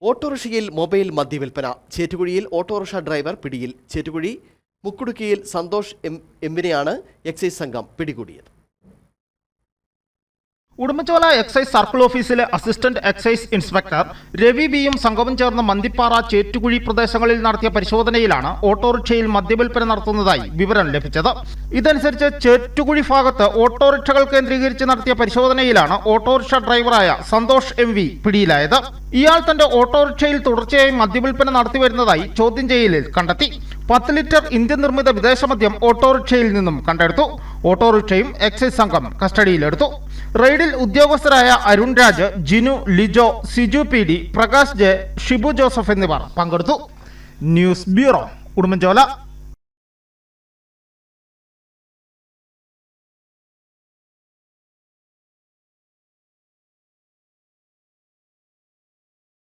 ഓട്ടോറിക്ഷയിൽ മൊബൈൽ മദ്യവിൽപ്പന. ചേറ്റുകുഴിയിൽ autorickshaw driver പിടിയിൽ. ചേറ്റുകുഴി മുക്കുടുക്കിയിൽ സന്തോഷ് എമ്മിനെയാണ് എക്സൈസ് സംഘം പിടികൂടിയത്. ഉടുമ്പൻചോല എക്സൈസ് സർക്കിൾ ഓഫീസിലെ അസിസ്റ്റന്റ് എക്സൈസ് ഇൻസ്പെക്ടർ രവി ബിയും സംഘവും ചേർന്ന് മന്തിപ്പാറ, ചേറ്റുകുഴി പ്രദേശങ്ങളിൽ നടത്തിയ പരിശോധനയിലാണ് ഓട്ടോറിക്ഷയിൽ മദ്യവിൽപ്പന നടത്തുന്നതായി വിവരം ലഭിച്ചത്. ഇതനുസരിച്ച് ചേറ്റുകുഴി ഭാഗത്ത് ഓട്ടോറിക്ഷകൾ കേന്ദ്രീകരിച്ച് നടത്തിയ പരിശോധനയിലാണ് ഓട്ടോറിക്ഷ ഡ്രൈവറായ സന്തോഷ് എം വി പിടിയിലായത്. ഇയാൾ തന്റെ ഓട്ടോറിക്ഷയിൽ തുടർച്ചയായി മദ്യവിൽപ്പന നടത്തിവരുന്നതായി ചോദ്യം ചെയ്യലിൽ കണ്ടെത്തി. 10 ലിറ്റർ ഇന്ത്യൻ നിർമ്മിത വിദേശ മദ്യം ഓട്ടോറിക്ഷയിൽ നിന്നും കണ്ടെടുത്തു. ഓട്ടോറിക്ഷയും എക്സൈസ് സംഘം കസ്റ്റഡിയിലെടുത്തു. റെയ്ഡിൽ ഉദ്യോഗസ്ഥരായ Arun Raj, Jinu, Lijo, Siju PD, Prakash J, Shibu Joseph എന്നിവർ പങ്കെടുത്തു. News bureau, Udumbanchola.